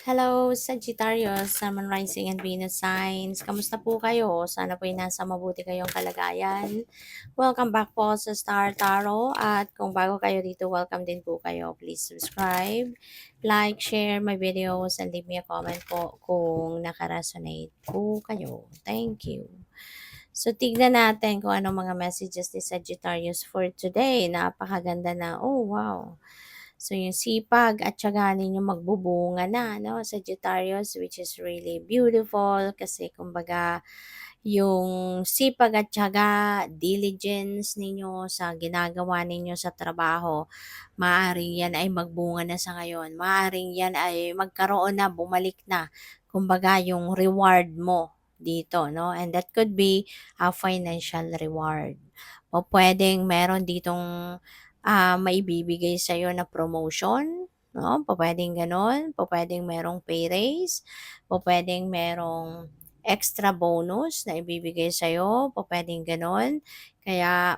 Hello, Sagittarius, Sun, Rising and Venus signs. Kamusta po kayo? Sana po ay nasa mabuti kayong kalagayan. Welcome back po sa Star Tarot. At kung bago kayo dito, welcome din po kayo. Please subscribe, like, share my videos, and leave me a comment po kung nakaresonate po kayo. Thank you. So, tignan natin kung anong mga messages ni Sagittarius for today. Napakaganda na. Oh, wow. So, yung sipag at tiyaga ninyo magbubunga na, no, Sagittarius, which is really beautiful kasi kumbaga yung sipag at tiyaga, diligence ninyo sa ginagawa ninyo sa trabaho, maaaring yan ay magbunga na sa ngayon. Maaaring yan ay magkaroon na, bumalik na, kumbaga yung reward mo dito, no? And that could be a financial reward. O pwedeng meron ditong maibibigay sa'yo na promotion, no? Pupuwedeng gano'n, pupuwedeng merong pay raise, pupuwedeng merong extra bonus na ibibigay sa'yo, pupuwedeng gano'n. Kaya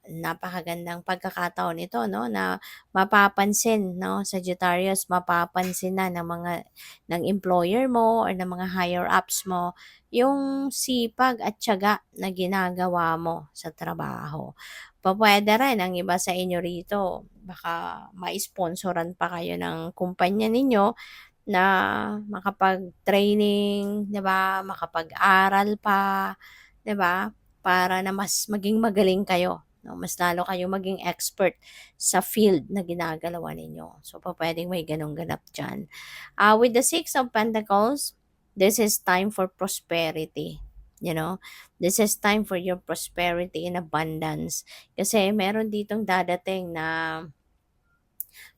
napakagandang pagkakataon ito 'no, na mapapansin 'no, Sagittarius, mapapansin na ng employer mo or ng mga higher ups mo yung sipag at tiyaga na ginagawa mo sa trabaho. Pupuwede rin ang iba sa inyo rito, baka ma-sponsoran pa kayo ng kumpanya ninyo na makapag-training, 'di ba, makapag-aral pa, 'di ba, para na mas maging magaling kayo, 'no, mas lalo kayong maging expert sa field na ginagalawa ninyo. So, pupuwedeng may gano'ng ganap diyan. With the Six of Pentacles, this is time for prosperity, you know. This is time for your prosperity and abundance. Kasi meron ditong dadating na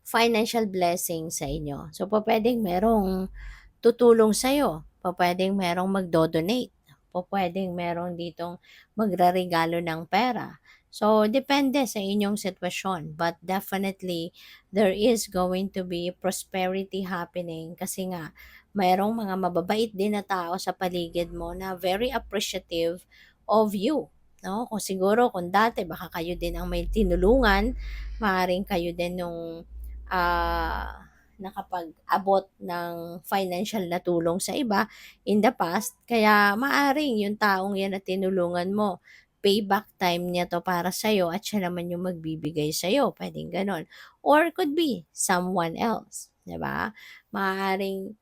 financial blessing sa inyo. So, pupuwedeng merong tutulong sa'yo, pupuwedeng merong magdo-donate, pupuwedeng merong ditong magreregalo ng pera. So, depende sa inyong sitwasyon. But definitely, there is going to be prosperity happening kasi nga, mayroong mga mababait din na tao sa paligid mo na very appreciative of you. No? Kung siguro, kung dati, baka kayo din ang may tinulungan, maaaring kayo din nung nakapag-abot ng financial na tulong sa iba in the past. Kaya maaring yung taong yan na tinulungan mo, payback time niya to para sa'yo at siya naman yung magbibigay sa'yo. Pwedeng ganon. Or could be someone else. 'Di ba? Maaaring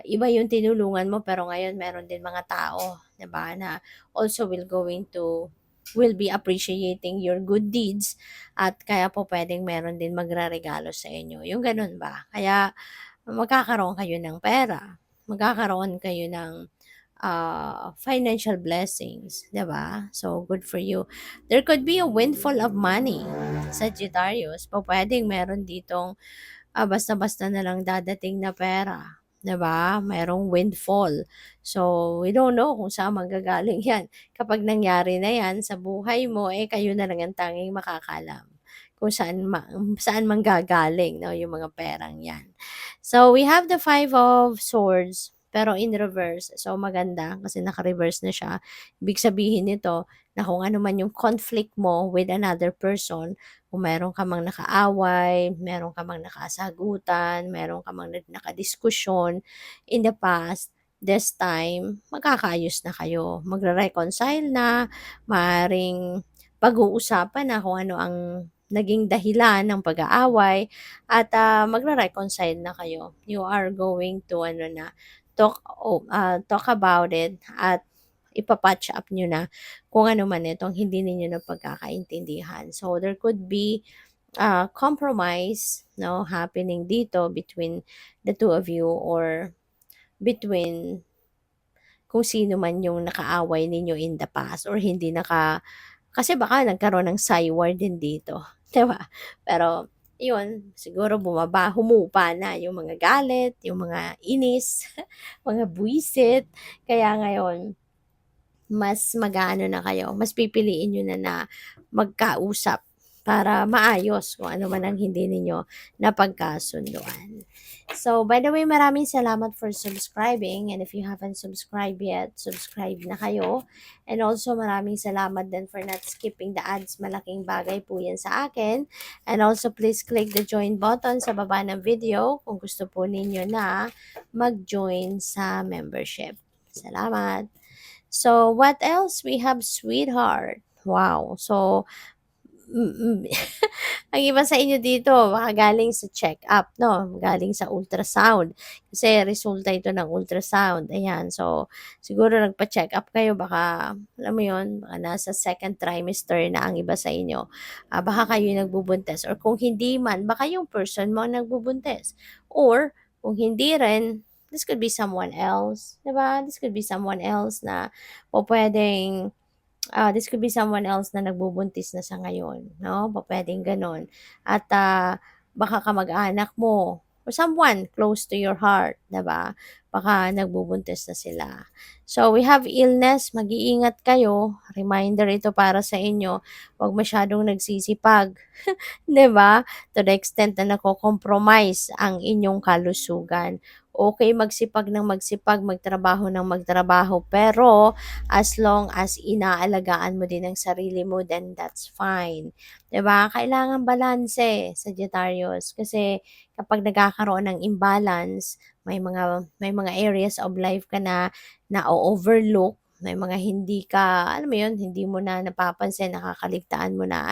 iba yung tinulungan mo pero ngayon meron din mga tao, 'di ba, na also will be appreciating your good deeds at kaya po puwedeng meron din magreregalo sa inyo, yung gano'n ba. Kaya magkakaroon kayo ng pera, magkakaroon kayo ng, financial blessings, 'di ba? So, good for you. There could be a windfall of money, Sagittarius. Pupuwedeng meron ditong basta-basta na lang dadating na pera, 'di ba? Merong windfall. So, we don't know kung saan manggagaling 'yan. Kapag nangyari na 'yan sa buhay mo, eh, kayo na lang ang tanging makakaalam kung saan manggagaling 'no, yung mga perang 'yan. So, we have the Five of Swords, pero in reverse. So, maganda kasi naka-reverse na siya. Ibig sabihin nito na kung ano man yung conflict mo with another person, kung meron ka mang nakaaway, meron ka mang nakasagutan, meron ka mang nakadiskusyon in the past, this time, magkakaayos na kayo. Magre-reconcile na, maaaring pag-uusapan na kung ano ang naging dahilan ng pag-aaway at magre-reconcile na kayo. You are going to talk about it at ipa-patch up nyo na kung ano man itong hindi ninyo napagkakaintindihan. So, there could be compromise no happening dito between the two of you or between kung sino man yung nakaaway ninyo in the past or hindi kasi baka nagkaroon ng cywar din dito, 'di ba? Pero yun, siguro humupa na yung mga galit, yung mga inis, mga buwisit. Kaya ngayon, mas mag-aano na kayo, mas pipiliin niyo na magkausap, para maayos kung ano man ang hindi ninyo napagkasunduan. So, by the way, maraming salamat for subscribing, and if you haven't subscribed yet, subscribe na kayo. And also, maraming salamat din for not skipping the ads. Malaking bagay po yan sa akin. And also, please click the join button sa baba ng video kung gusto po ninyo na mag-join sa membership. Salamat! So, what else? We have Sweetheart. Wow. So, ang iba sa inyo dito, baka galing sa check-up, no? Galing sa ultrasound. Kasi resulta ito ng ultrasound. Ayan. So, siguro nagpa-check-up kayo. Baka, alam mo yun, baka nasa second trimester na ang iba sa inyo. Baka kayo yung nagbubuntes. Or kung hindi man, baka yung person mo ang nagbubuntes. Or, kung hindi rin, this could be someone else. Diba? This could be someone else na o pwedeng this could be someone else na nagbubuntis na sa ngayon, 'no? Pupuwedeng gano'n. At, baka kamag-anak mo or someone close to your heart, 'di ba? Baka nagbubuntis na sila. So, we have illness, mag-iingat kayo. Reminder ito para sa inyo, 'wag masyadong nagsisipag. 'Di ba? To the extent na nako-compromise ang inyong kalusugan. Okay magsipag ng magsipag, magtrabaho ng magtrabaho, pero as long as inaalagaan mo din ang sarili mo, then that's fine. 'Di ba? Kailangan balanse, Sagittarius, kasi kapag nagkakaroon ng imbalance, may mga areas of life ka na overlook, may mga hindi ka, alam mo 'yun, hindi mo na napapansin, nakakaligtaan mo na,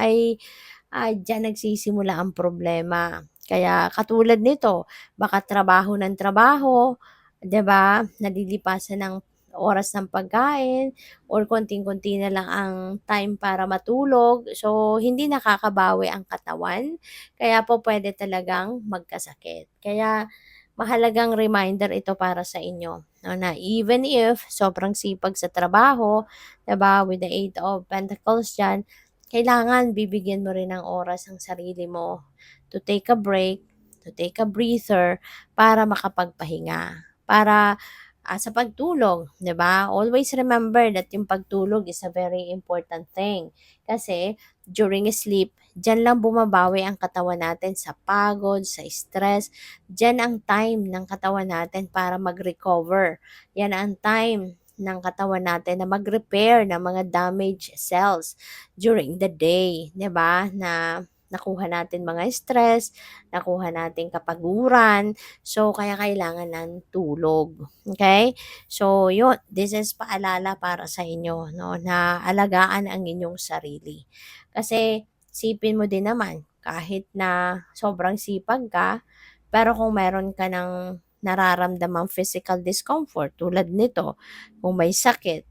diyan nagsisimula ang problema. Kaya katulad nito, baka trabaho ng trabaho, 'di ba, nalilipasan ng oras ng pagkain or konting-konti na lang ang time para matulog. So, hindi nakakabawi ang katawan, kaya po puwede talagang magkasakit. Kaya mahalagang reminder ito para sa inyo, 'no, na even if sobrang sipag sa trabaho, 'di ba, with the Eight of Pentacles diyan, kailangan bibigyan mo rin ng oras ang sarili mo to take a break, to take a breather para makapagpahinga. Para sa pagtulog, 'di ba? Always remember that yung pagtulog is a very important thing. Kasi during sleep, diyan lang bumabawi ang katawan natin sa pagod, sa stress. Diyan ang time ng katawan natin para mag-recover. Yan ang time ng katawan natin na mag-repair ng mga damaged cells during the day, 'di ba? Na nakuha natin mga stress, nakuha natin kapaguran, so kaya kailangan ng tulog. Okay? So, yun, this is paalala para sa inyo, no, na alagaan ang inyong sarili. Kasi, sipin mo din naman, kahit na sobrang sipag ka, pero kung meron ka ng nararamdamang physical discomfort tulad nito, kung may sakit,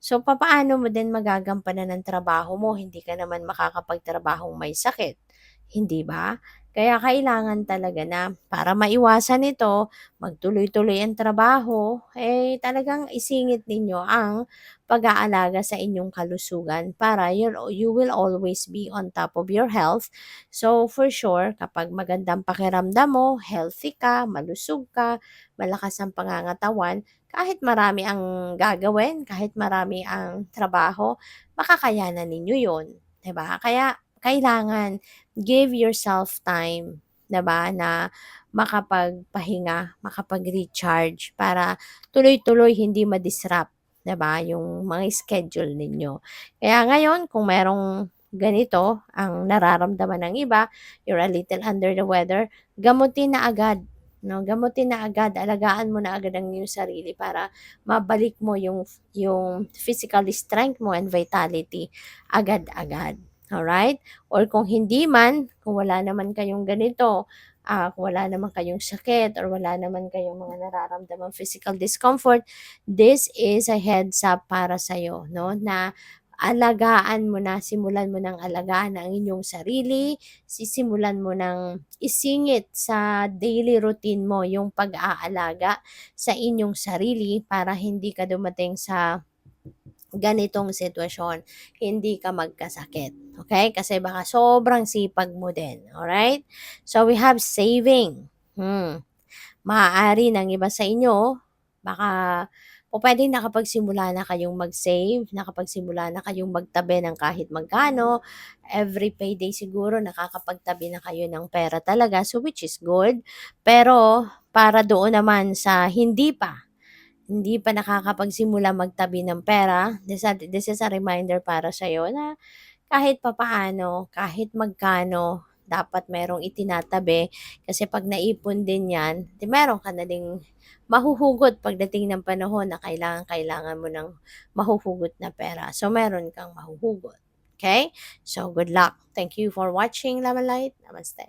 so papaano mo din magagampanan ang trabaho mo? Hindi ka naman makakapagtrabahong may sakit, hindi ba? Kaya kailangan talaga na para maiwasan ito, magtuloy-tuloy ang trabaho, talagang isingit ninyo ang pag-aalaga sa inyong kalusugan para you will always be on top of your health. So for sure, kapag magandang pakiramdam mo, healthy ka, malusog ka, malakas ang pangangatawan, kahit marami ang gagawin, kahit marami ang trabaho, makakayanan ninyo 'yon, 'di ba? Kaya kailangan give yourself time, 'di ba, na makapagpahinga, makapag-recharge para tuloy-tuloy hindi ma-disrupt, 'di ba, yung mga schedule ninyo. Kaya ngayon kung merong ganito ang nararamdaman ng iba, you're a little under the weather, gamutin na agad. No, gamutin na agad, alagaan mo na agad ang iyong sarili para mabalik mo yung physical strength mo and vitality agad-agad. Alright? Or kung hindi man, kung wala naman kayong ganito, kung wala naman kayong sakit or wala naman kayong mga nararamdamang physical discomfort, this is a heads up para sa'yo, no? Na alagaan mo na, simulan mo ng alagaan ang inyong sarili, sisimulan mo ng isingit sa daily routine mo yung pag-aalaga sa inyong sarili para hindi ka dumating sa ganitong sitwasyon, hindi ka magkasakit. Okay? Kasi baka sobrang sipag mo din. Alright? So, we have saving. Maaari ng iba sa inyo, baka pupuwedeng nakapagsimula na kayong mag-save, nakapagsimula na kayong magtabi ng kahit magkano. Every payday siguro nakakapagtabi na kayo ng pera talaga, so which is good. Pero para doon naman sa hindi pa nakakapagsimula magtabi ng pera, this is a reminder para sa'yo na kahit papaano, kahit magkano, dapat merong itinatabi kasi 'pag naipon din 'yan, 'di meron ka na ding mahuhugot pagdating ng panahon na kailangan mo ng mahuhugot na pera. So, meron kang mahuhugot, okay. So, good luck. Thank you for watching, Lamalight. Namaste.